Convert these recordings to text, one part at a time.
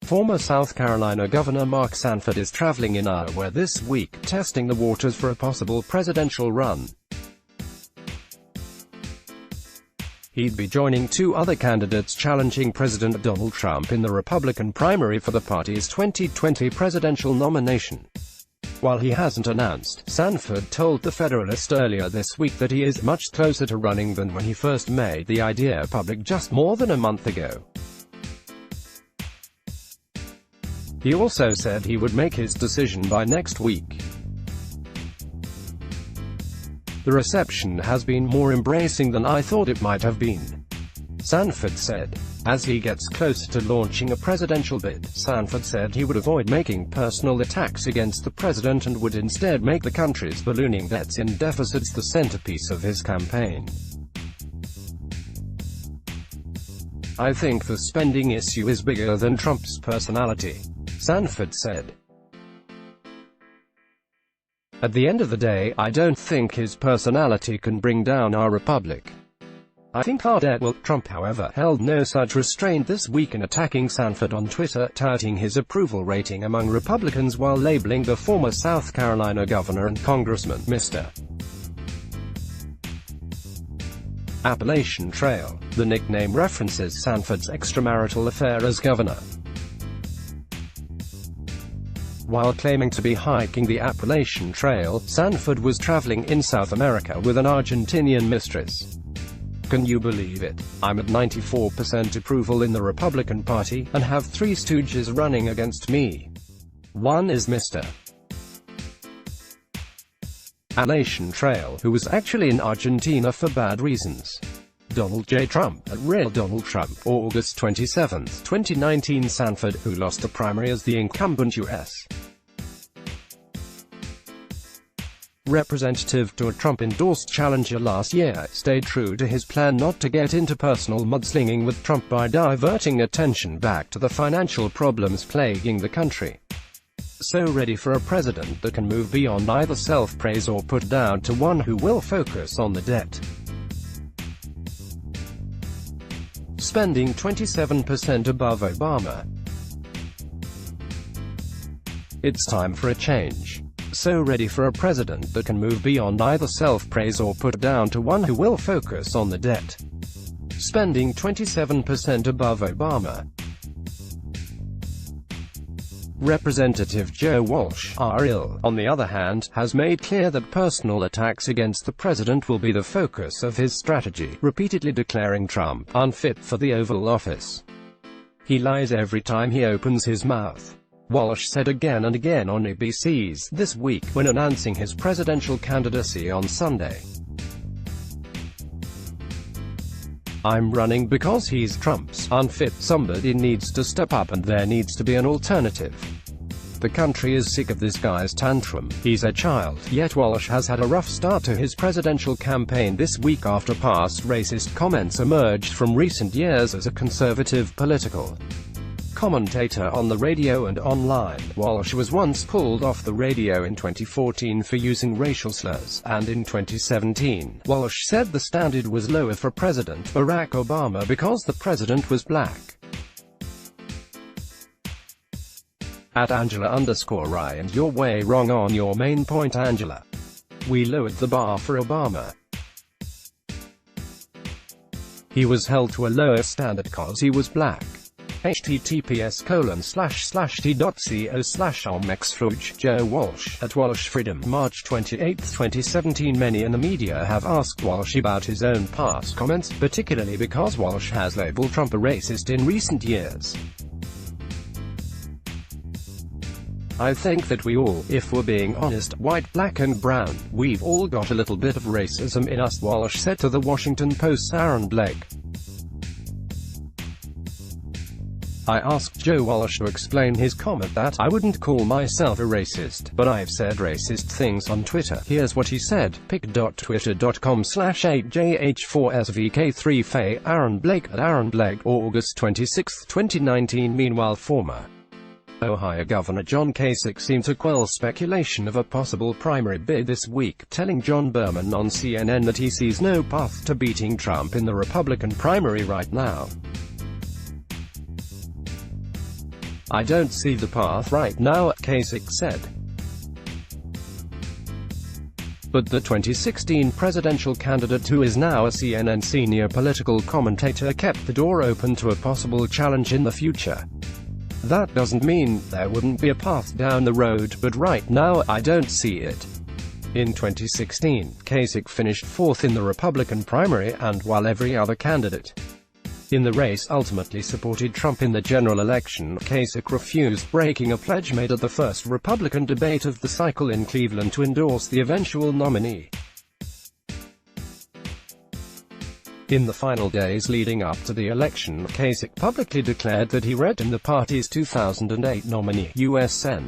Former South Carolina Governor Mark Sanford is traveling in Iowa this week, testing the waters for a possible presidential run. He'd be joining two other candidates challenging President Donald Trump in the Republican primary for the party's 2020 presidential nomination. While he hasn't announced, Sanford told The Federalist earlier this week that he is much closer to running than when he first made the idea public just more than a month ago. He also said he would make his decision by next week. "The reception has been more embracing than I thought it might have been," Sanford said. As he gets closer to launching a presidential bid, Sanford said he would avoid making personal attacks against the president and would instead make the country's ballooning debts and deficits the centerpiece of his campaign. "I think the spending issue is bigger than Trump's personality," Sanford said. "At the end of the day, I don't think his personality can bring down our republic. I think our debt will." Trump, however, held no such restraint this week in attacking Sanford on Twitter, touting his approval rating among Republicans while labeling the former South Carolina governor and congressman Mr. Appalachian Trail. The nickname references Sanford's extramarital affair as governor. While claiming to be hiking the Appalachian Trail, Sanford was traveling in South America with an Argentinian mistress. "Can you believe it? I'm at 94% approval in the Republican Party, and have three stooges running against me. One is Mr. Appalachian Trail, who was actually in Argentina for bad reasons. Donald J. Trump, at Real Donald Trump, August 27, 2019. Sanford, who lost the primary as the incumbent U.S. Representative to a Trump-endorsed challenger last year, stayed true to his plan not to get into personal mudslinging with Trump by diverting attention back to the financial problems plaguing the country. So ready for a president that can move beyond either self-praise or put down to one who will focus on the debt. Spending 27% above Obama. It's time for a change. So ready for a president that can move beyond either self-praise or put down to one who will focus on the debt. Spending 27% above Obama. Representative Joe Walsh, RL, on the other hand, has made clear that personal attacks against the president will be the focus of his strategy, repeatedly declaring Trump unfit for the Oval Office. "He lies every time he opens his mouth," Walsh said again and again on ABC's This Week, when announcing his presidential candidacy on Sunday. "I'm running because he's Trump's unfit. Somebody needs to step up and there needs to be an alternative. The country is sick of this guy's tantrum. He's a child." Yet Walsh has had a rough start to his presidential campaign this week after past racist comments emerged from recent years as a conservative political commentator on the radio and online. Walsh was once pulled off the radio in 2014 for using racial slurs, and in 2017, Walsh said the standard was lower for President Barack Obama because the president was black. At Angela_Ryan, "You're way wrong on your main point, Angela. We lowered the bar for Obama. He was held to a lower standard cause he was black." https://t.co/omexfruge, Joe Walsh, at Walsh Freedom, March 28, 2017. Many in the media have asked Walsh about his own past comments, particularly because Walsh has labeled Trump a racist in recent years. "I think that we all, if we're being honest, white, black and brown, we've all got a little bit of racism in us," Walsh said to the Washington Post's Aaron Blake. I asked Joe Walsh to explain his comment that, "I wouldn't call myself a racist, but I've said racist things on Twitter." Here's what he said. pic.twitter.com/8jh4svk3 Aaron Blake, at Aaron Blake, August 26, 2019. Meanwhile, former Ohio Governor John Kasich seemed to quell speculation of a possible primary bid this week, telling John Berman on CNN that he sees no path to beating Trump in the Republican primary right now. I don't see the path right now, Kasich said. But the 2016 presidential candidate, who is now a CNN senior political commentator, kept the door open to a possible challenge in the future. That doesn't mean there wouldn't be a path down the road, but right now, I don't see it. In 2016, Kasich finished fourth in the Republican primary, and while every other candidate in the race ultimately supported Trump in the general election, Kasich refused, breaking a pledge made at the first Republican debate of the cycle in Cleveland to endorse the eventual nominee. In the final days leading up to the election, Kasich publicly declared that he read in the party's 2008 nominee, U.S. Sen.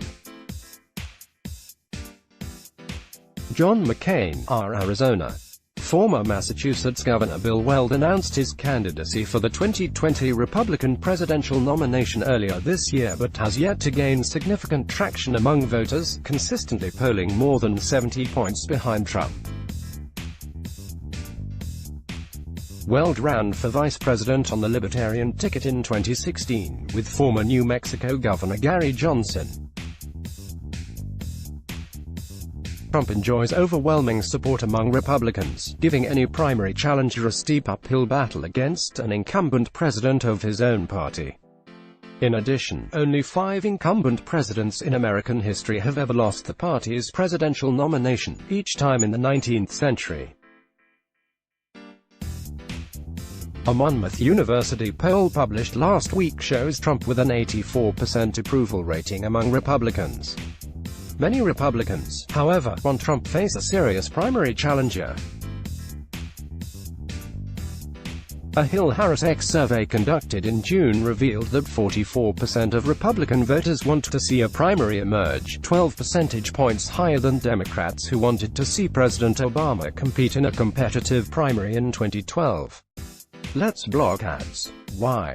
John McCain, Arizona. Former Massachusetts Governor Bill Weld announced his candidacy for the 2020 Republican presidential nomination earlier this year, but has yet to gain significant traction among voters, consistently polling more than 70 points behind Trump. Weld ran for vice president on the Libertarian ticket in 2016, with former New Mexico Governor Gary Johnson. Trump enjoys overwhelming support among Republicans, giving any primary challenger a steep uphill battle against an incumbent president of his own party. In addition, only 5 incumbent presidents in American history have ever lost the party's presidential nomination, each time in the 19th century. A Monmouth University poll published last week shows Trump with an 84% approval rating among Republicans. Many Republicans, however, want Trump to face a serious primary challenger. A Hill-Harris survey conducted in June revealed that 44% of Republican voters want to see a primary emerge, 12 percentage points higher than Democrats who wanted to see President Obama compete in a competitive primary in 2012. Let's block ads. Why?